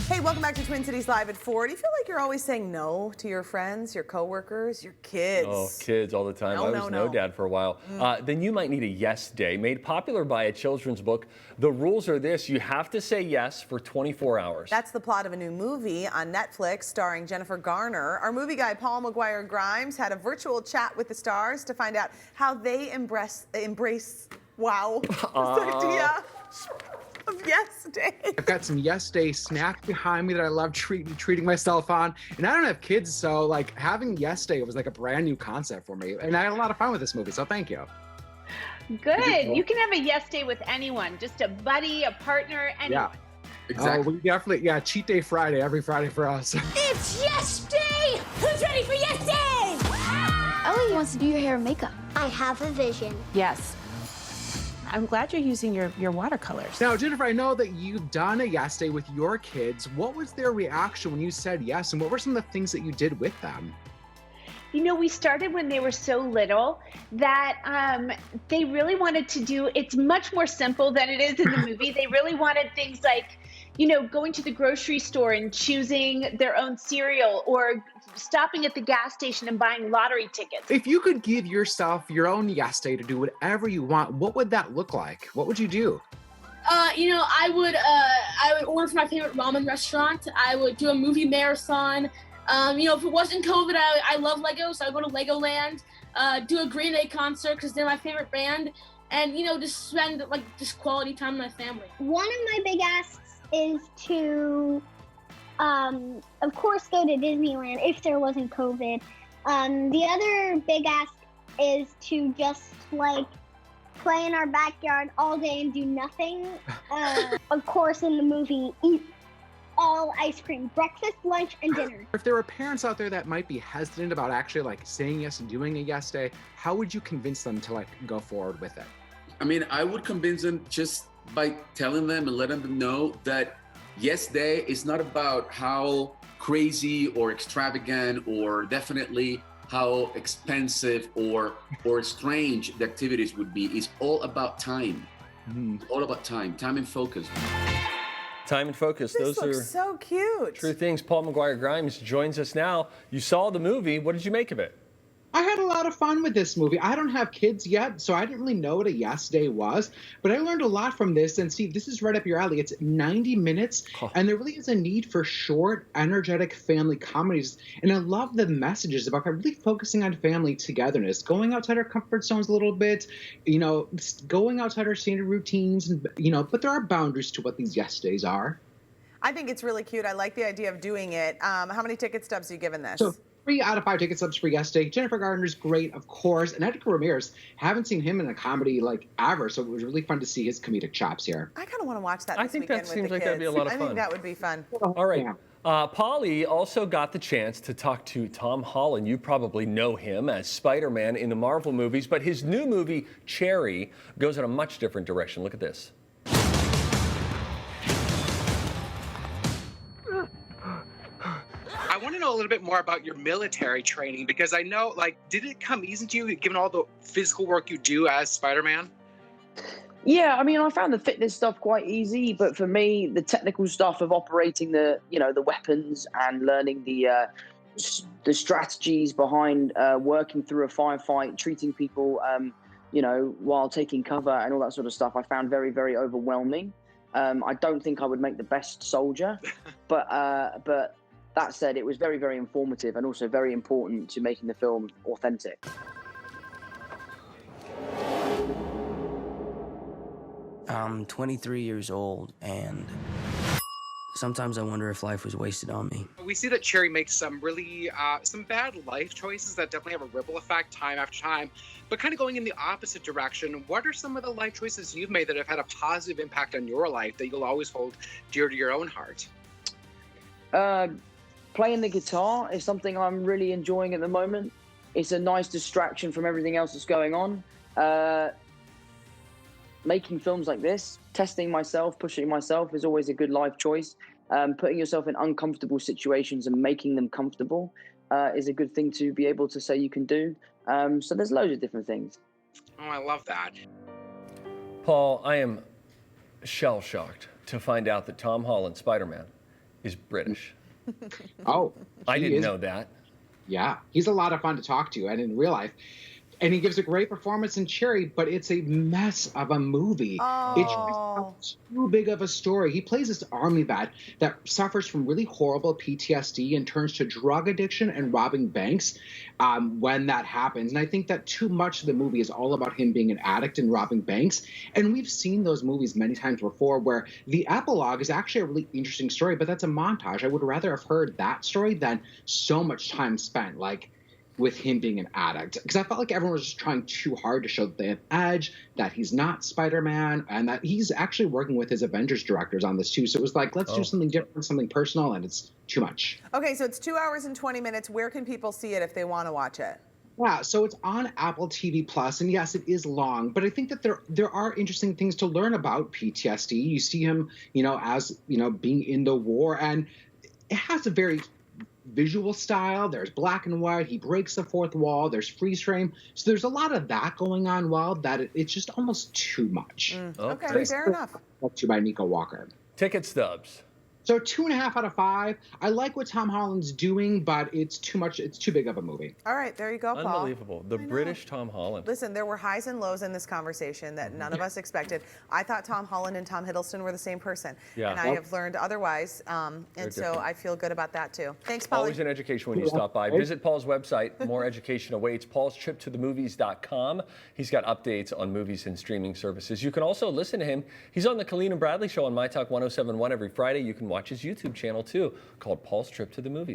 Hey, welcome back to Twin Cities Live at 4. Do you feel like you're always saying no to your friends, your coworkers, your kids? Oh, kids all the time. No, I was no dad for a while. Then you might need a yes day. Made popular by a children's book, the rules are this: you have to say yes for 24 hours. That's the plot of a new movie on Netflix starring Jennifer Garner. Our movie guy, Paul McGuire Grimes, had a virtual chat with the stars to find out how they embrace wow, this idea of yes day. I've got some yes day snacks behind me that I love treating myself on. And I don't have kids, so like having yes day was like a brand new concept for me. And I had a lot of fun with this movie, so thank you. Good. You can have a yes day with anyone, just a buddy, a partner, anyone. Yeah. Exactly. We definitely, cheat day Friday, every Friday for us. It's yes day! Who's ready for yes day? Ellie wants to do your hair and makeup. I have a vision. Yes. I'm glad you're using your watercolors. Now, Jennifer, I know that you've done a yes day with your kids. What was their reaction when you said yes, and what were some of the things that you did with them? You know, we started when they were so little that they really wanted to do, it's much more simple than it is in the movie. They really wanted things like, you know, going to the grocery store and choosing their own cereal, or stopping at the gas station and buying lottery tickets. If you could give yourself your own yes day to do whatever you want, what would that look like? What would you do? You know, I would order from my favorite ramen restaurant. I would do a movie marathon. You know, if it wasn't COVID, I love Lego, so I'd go to Legoland, do a Green Day concert because they're my favorite band, and, you know, just spend, like, just quality time with my family. One of my big asks is to, of course, go to Disneyland if there wasn't COVID. The other big ask is to just, like, play in our backyard all day and do nothing. Of course, in the movie, eat all ice cream, breakfast, lunch, and dinner. If there are parents out there that might be hesitant about actually like saying yes and doing a yes day, how would you convince them to like go forward with it? I mean, I would convince them just by telling them and letting them know that yes day is not about how crazy or extravagant or definitely how expensive or strange the activities would be. It's all about time. It's all about time and focus. Time and focus. This Those looks are so cute. true things. Paul McGuire Grimes joins us now. You saw the movie. What did you make of it? I had a lot of fun with this movie. I don't have kids yet, so I didn't really know what a yes day was, but I learned a lot from this. And Steve, this is right up your alley. It's 90 minutes, and there really is a need for short, energetic family comedies. And I love the messages about really focusing on family togetherness, going outside our comfort zones a little bit, you know, going outside our standard routines, and, you know, but there are boundaries to what these yes days are. I think it's really cute. I like the idea of doing it. How many ticket stubs are you giving this? So 3 out of 5 ticket stubs for yes day. Jennifer Garner's great, of course, and Edgar Ramirez. Haven't seen him in a comedy like ever, so it was really fun to see his comedic chops here. I kind of want to watch that I this think weekend that with seems the like kids. that'd be a lot of I fun. think that would be fun. All right. Polly also got the chance to talk to Tom Holland. You probably know him as Spider-Man in the Marvel movies, but his new movie, Cherry, goes in a much different direction. Look at this. I want to know a little bit more about your military training, because I know, like, did it come easy to you given all the physical work you do as Spider-Man? Yeah, I mean, I found the fitness stuff quite easy, but for me, the technical stuff of operating the weapons and learning the strategies behind working through a firefight, treating people, while taking cover and all that sort of stuff, I found very, very overwhelming. I don't think I would make the best soldier, but that said, it was very, very informative and also very important to making the film authentic. I'm 23 years old, and sometimes I wonder if life was wasted on me. We see that Cherry makes some really, some bad life choices that definitely have a ripple effect time after time, but kind of going in the opposite direction. What are some of the life choices you've made that have had a positive impact on your life that you'll always hold dear to your own heart? Playing the guitar is something I'm really enjoying at the moment. It's a nice distraction from everything else that's going on. Making films like this, testing myself, pushing myself is always a good life choice. Putting yourself in uncomfortable situations and making them comfortable is a good thing to be able to say you can do. So there's loads of different things. Oh, I love that. Paul, I am shell-shocked to find out that Tom Holland, Spider-Man, is British. Oh, I he didn't is- know that. Yeah, he's a lot of fun to talk to, and in real life. And he gives a great performance in Cherry, but it's a mess of a movie. It tries to tell too big of a story. He plays this army vet that suffers from really horrible PTSD and turns to drug addiction and robbing banks when that happens. And I think that too much of the movie is all about him being an addict and robbing banks. And we've seen those movies many times before where the epilogue is actually a really interesting story, but that's a montage. I would rather have heard that story than so much time spent with him being an addict, because I felt like everyone was just trying too hard to show that they have edge, that he's not Spider-Man, and that he's actually working with his Avengers directors on this too. So it was like, let's do something different, something personal, and it's too much. Okay, so it's 2 hours and 20 minutes. Where can people see it if they want to watch it? Yeah, so it's on Apple TV Plus, and yes, it is long, but I think that there are interesting things to learn about PTSD. You see him, as being in the war, and it has a very visual style. There's black and white. He breaks the fourth wall. There's freeze frame. So there's a lot of that going on. It's just almost too much. Okay, fair enough. Up to by Nico Walker. Ticket stubs. So 2.5 out of 5. I like what Tom Holland's doing, but it's too much. It's too big of a movie. All right, there you go, Paul. Unbelievable. The British Tom Holland. Listen, there were highs and lows in this conversation that none of us expected. I thought Tom Holland and Tom Hiddleston were the same person. Yeah. And I have learned otherwise. And so I feel good about that too. Thanks, Paul. Always an education when you stop by. Visit Paul's website. More education awaits. paulstriptothemovies.com. He's got updates on movies and streaming services. You can also listen to him. He's on the Colleen and Bradley Show on My Talk 107.1 every Friday. You can watch his YouTube channel too, called Paul's Trip to the Movies.